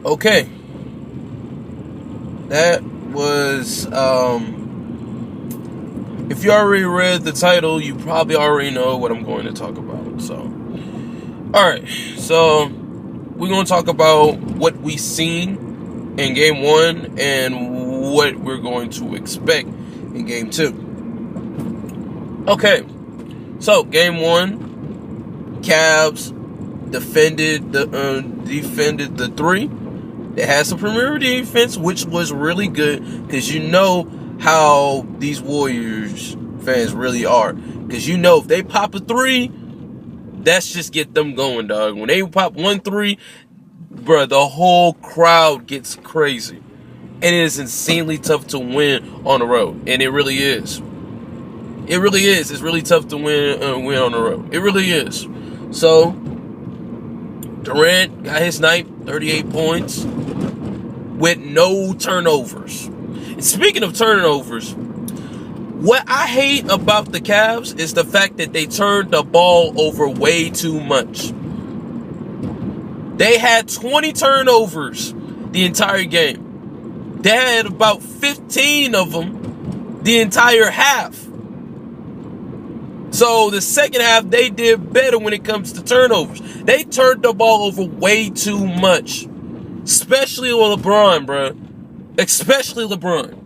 Okay. That was, if you already read the title, you probably already know what I'm going to talk about. So, alright. So, we're going to talk about what we seen in Game 1 and what we're going to expect in Game 2. Okay. So, Game 1, Cavs defended the 3. They had some premier defense, which was really good, because you know how these Warriors fans really are. Because you know if they pop a 3, that's just get them going, dog. When they pop 1-3, bruh, the whole crowd gets crazy. And it is insanely tough to win on the road. And it really is. It really is. It's really tough to win on the road. It really is. So, Durant got his night, 38 points, with no turnovers. And speaking of turnovers, what I hate about the Cavs is the fact that they turned the ball over way too much. They had 20 turnovers the entire game. They had about 15 of them the entire half. So the second half, they did better when it comes to turnovers. They turned the ball over way too much. Especially with LeBron, bro. Especially LeBron.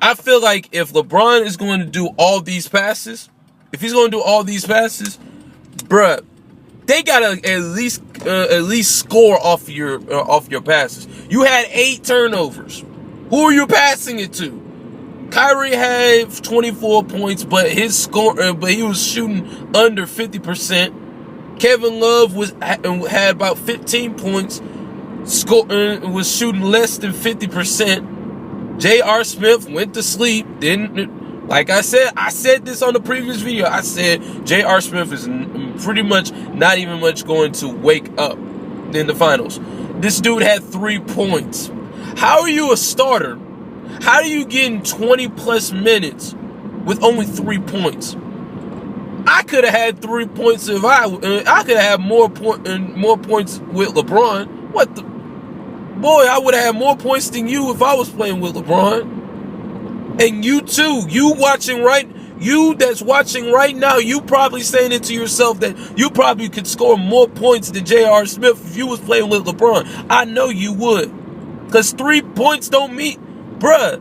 I feel like if LeBron is going to do all these passes, bruh, they gotta at least score off your passes. You had 8 turnovers. Who are you passing it to? Kyrie had 24 points, but he was shooting under 50%. Kevin Love had about 15 points, was shooting less than 50%. J.R. Smith went to sleep. Like I said this on the previous video. I said J.R. Smith is pretty much not even much going to wake up in the finals. This dude had 3 points. How are you a starter? How do you get in 20 plus minutes with only 3 points? I could have had 3 points if I could have had more points with LeBron. What the boy? I would have had more points than you if I was playing with LeBron. And you too, you that's watching right now, you probably saying it to yourself that you probably could score more points than J.R. Smith if you was playing with LeBron. I know you would, because 3 points don't mean. Bruh,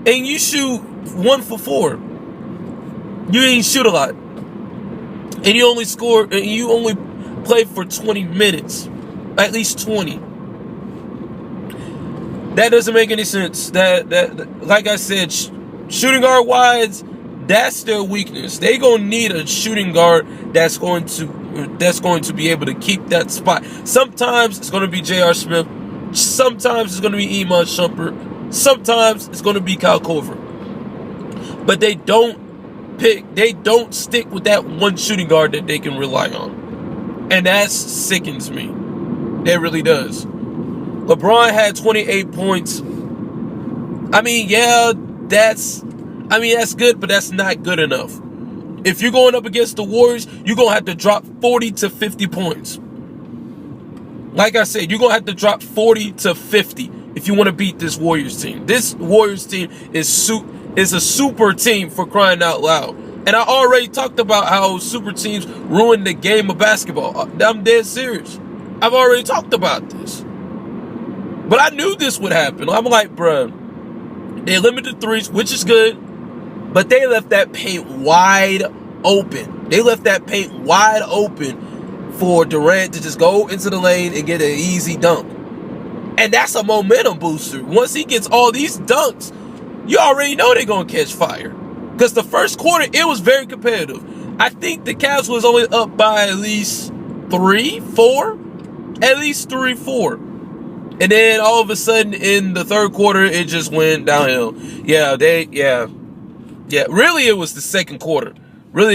and you shoot 1 for 4. You ain't shoot a lot. And you only play for 20 minutes. At least 20. That doesn't make any sense. That like I said, shooting guard wise, that's their weakness. They gonna need a shooting guard that's going to be able to keep that spot. Sometimes it's gonna be J.R. Smith. Sometimes it's gonna be Iman Shumpert. Sometimes it's going to be Kyle Korver. But they don't stick with that one shooting guard that they can rely on. And that sickens me. That really does. LeBron had 28 points. I mean, yeah, that's good, but that's not good enough. If you're going up against the Warriors, you're going to have to drop 40 to 50 points. Like I said, you're going to have to drop 40 to 50. If you want to beat this Warriors team. This Warriors team is a super team, for crying out loud. And I already talked about how super teams ruin the game of basketball. I'm dead serious. I've already talked about this. But I knew this would happen. I'm like, bruh, they limited threes, which is good. But they left that paint wide open. They left that paint wide open for Durant to just go into the lane and get an easy dunk. And that's a momentum booster. Once he gets all these dunks, you already know they're going to catch fire. Because the first quarter, it was very competitive. I think the Cavs was only up by at least 3-4. At least 3-4. And then all of a sudden, in the third quarter, it just went downhill. Yeah, really, it was the second quarter. When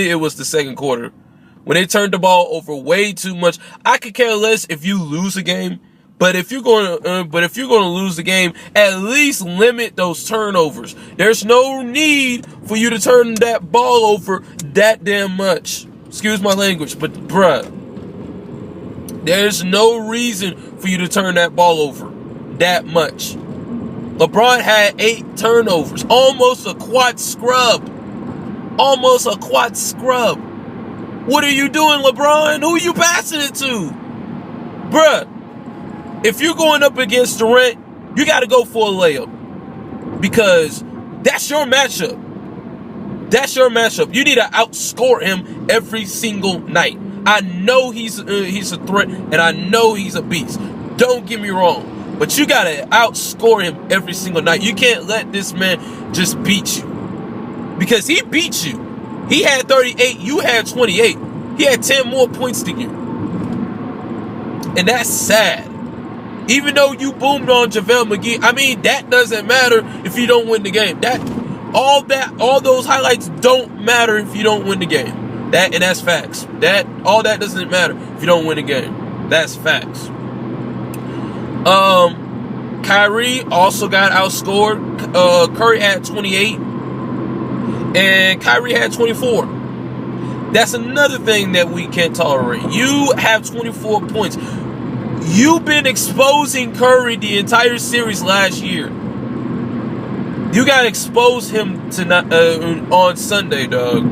they turned the ball over way too much. I could care less if you lose a game. But if you're going to lose the game, at least limit those turnovers. There's no need for you to turn that ball over that damn much. Excuse my language, but bruh, There's no reason for you to turn that ball over that much. LeBron had 8 turnovers. Almost a quad scrub. Almost a quad scrub. What are you doing, LeBron? Who are you passing it to? Bruh, if you're going up against Durant, you got to go for a layup. Because that's your matchup. That's your matchup. You need to outscore him every single night. I know he's a threat, and I know he's a beast. Don't get me wrong. But you got to outscore him every single night. You can't let this man just beat you. Because he beat you. He had 38, you had 28. He had 10 more points than you. And that's sad. Even though you boomed on JaVale McGee, I mean, that doesn't matter if you don't win the game. All those highlights don't matter if you don't win the game. That's facts. All that doesn't matter if you don't win the game. That's facts. Kyrie also got outscored. Curry had 28. And Kyrie had 24. That's another thing that we can't tolerate. You have 24 points. You've been exposing Curry the entire series last year. You got to expose him tonight on Sunday, dog.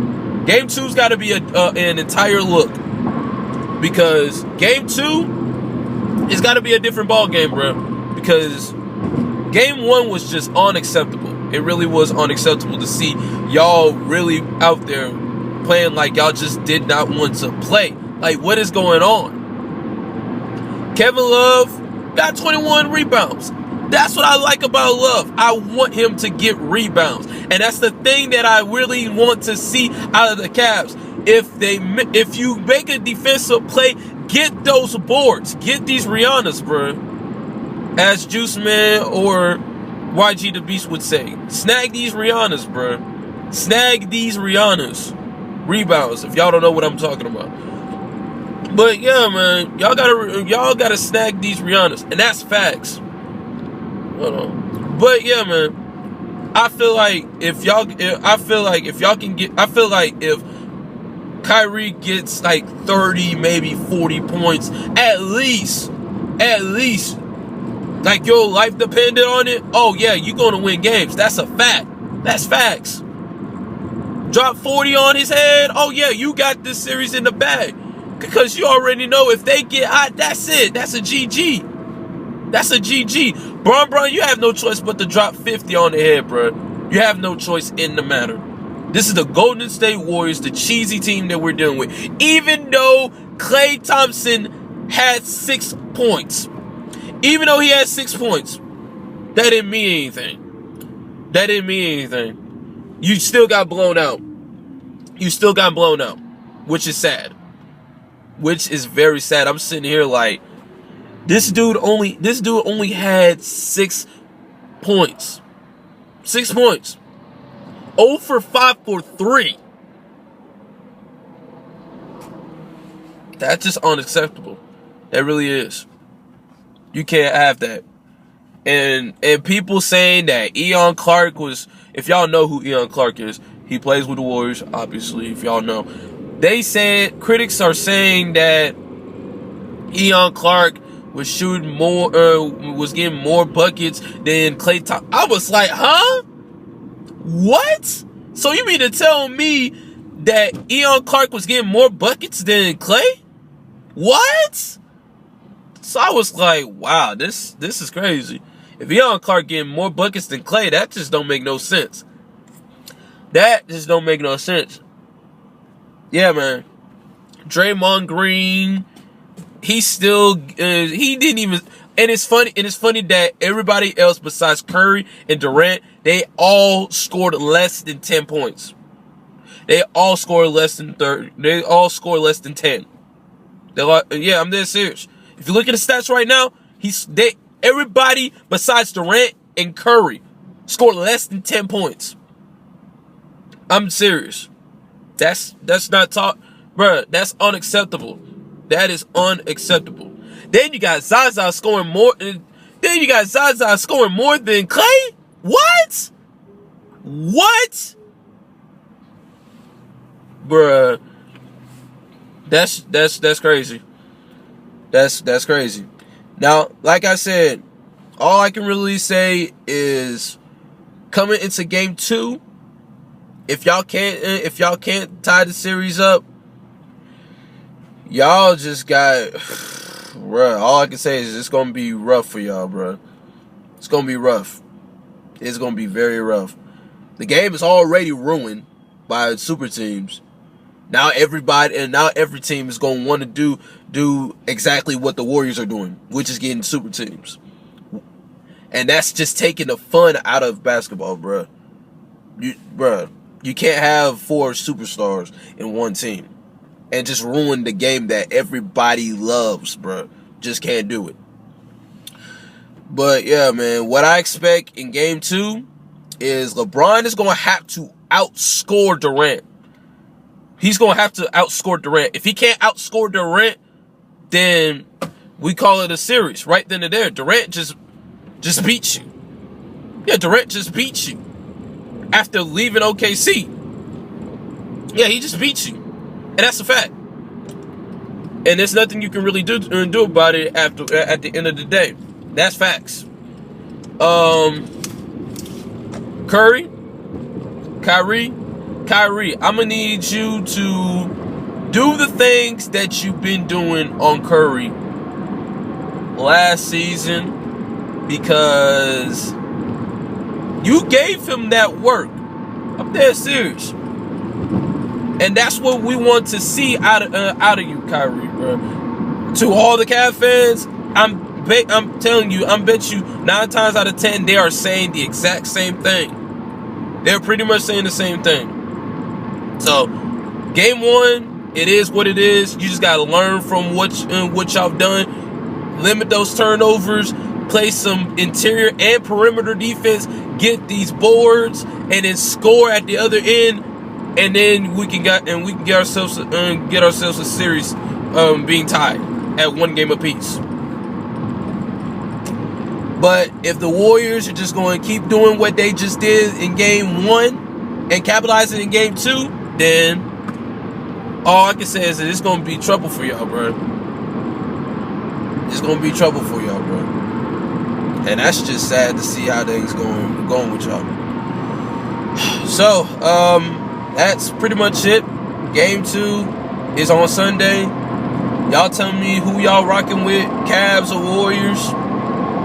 Game 2's got to be an entire look. Because Game 2 it's got to be a different ball game, bro. Because Game 1 was just unacceptable. It really was unacceptable to see y'all really out there playing like y'all just did not want to play. Like, what is going on? Kevin Love got 21 rebounds. That's what I like about Love. I want him to get rebounds. And that's the thing that I really want to see out of the Cavs. If you make a defensive play, get those boards. Get these Rihannas, bro. As Juice Man or YG the Beast would say, snag these Rihannas, bro. Snag these Rihannas. Rebounds, if y'all don't know what I'm talking about. But yeah, man, y'all gotta snag these Rihannas, and that's facts. Hold on. But yeah, man, I feel like if Kyrie gets like 30, maybe 40 points, at least, like your life depended on it, oh yeah, you're gonna win games. That's a fact. That's facts. Drop 40 on his head, oh yeah, you got this series in the bag. Because you already know if they get hot, that's it. That's a GG. That's a GG. Bron, you have no choice but to drop 50 on the head, bro. You have no choice in the matter. This is the Golden State Warriors, the cheesy team that we're dealing with. Even though Klay Thompson had 6 points. Even though he had 6 points, that didn't mean anything. That didn't mean anything. You still got blown out. You still got blown out, which is sad. Which is very sad. I'm sitting here like, this dude only had 6 points. 6 points. 0 for 5 for 3. That's just unacceptable. That really is. You can't have that. And people saying that Eon Clark was, if y'all know who Eon Clark is, he plays with the Warriors, obviously, if y'all know. They said, critics are saying that Eon Clark was shooting more, was getting more buckets than Klay Thompson. I was like, huh? What? So you mean to tell me that Eon Clark was getting more buckets than Klay? What? So I was like, wow, this is crazy. If Eon Clark getting more buckets than Klay, that just don't make no sense. That just don't make no sense. Yeah, man. Draymond Green, he still, he didn't even, and it's funny that everybody else besides Curry and Durant, they all scored less than 10 points. They all scored less than 30. They all scored less than 10. They're like, yeah, I'm dead serious. If you look at the stats right now, everybody besides Durant and Curry scored less than 10 points. I'm serious. That's not talk, bruh. That's unacceptable. That is unacceptable. Then you got Zaza scoring more. Then you got Zaza scoring more than Klay. What? What? Bruh. That's crazy. That's crazy. Now, like I said, all I can really say is coming into game 2, if y'all can't tie the series up, y'all just got, bruh, all I can say is it's going to be rough for y'all, bruh. It's going to be rough. It's going to be very rough. The game is already ruined by super teams. Now every team is going to want to do exactly what the Warriors are doing, which is getting super teams. And that's just taking the fun out of basketball, bruh. You can't have 4 superstars in one team and just ruin the game that everybody loves, bruh. Just can't do it. But yeah, man, what I expect in game 2 is LeBron is going to have to outscore Durant. He's going to have to outscore Durant. If he can't outscore Durant, then we call it a series. Right then and there, Durant just beat you. Yeah, Durant just beat you after leaving OKC. Yeah, he just beat you. And that's a fact. And there's nothing you can really do about it at the end of the day. That's facts. Kyrie, I'm gonna need you to do the things that you've been doing on Curry last season, because you gave him that work. I'm dead serious, and that's what we want to see out of you, Kyrie, bro. To all the Cavs fans, I'm telling you, I bet you 9 times out of 10 they are saying the exact same thing. They're pretty much saying the same thing. So, game 1, it is what it is. You just got to learn from what y'all done. Limit those turnovers. Play some interior and perimeter defense. Get these boards, and then score at the other end. And then we can get ourselves a series being tied at 1 game apiece. But if the Warriors are just going to keep doing what they just did in game 1 and capitalizing in game 2, then all I can say is that it's going to be trouble for y'all, bro. It's going to be trouble for y'all, bro. And that's just sad to see how things going with y'all. So, that's pretty much it. Game 2 is on Sunday. Y'all tell me who y'all rocking with, Cavs or Warriors.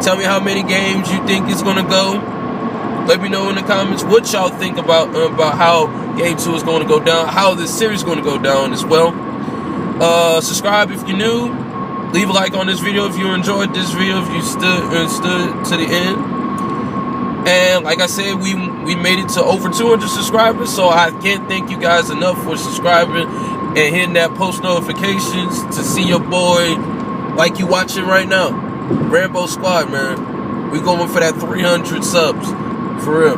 Tell me how many games you think it's going to go. Let me know in the comments what y'all think about how Game 2 is going to go down, how this series is going to go down as well. Subscribe if you're new. Leave a like on this video if you enjoyed this video, if you stood to the end. And like I said, we made it to over 200 subscribers, so I can't thank you guys enough for subscribing and hitting that post notifications to see your boy like you watching right now. Rambo Squad, man. We going for that 300 subs. For real.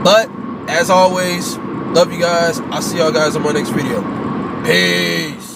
But, as always, love you guys. I'll see y'all guys in my next video. Peace.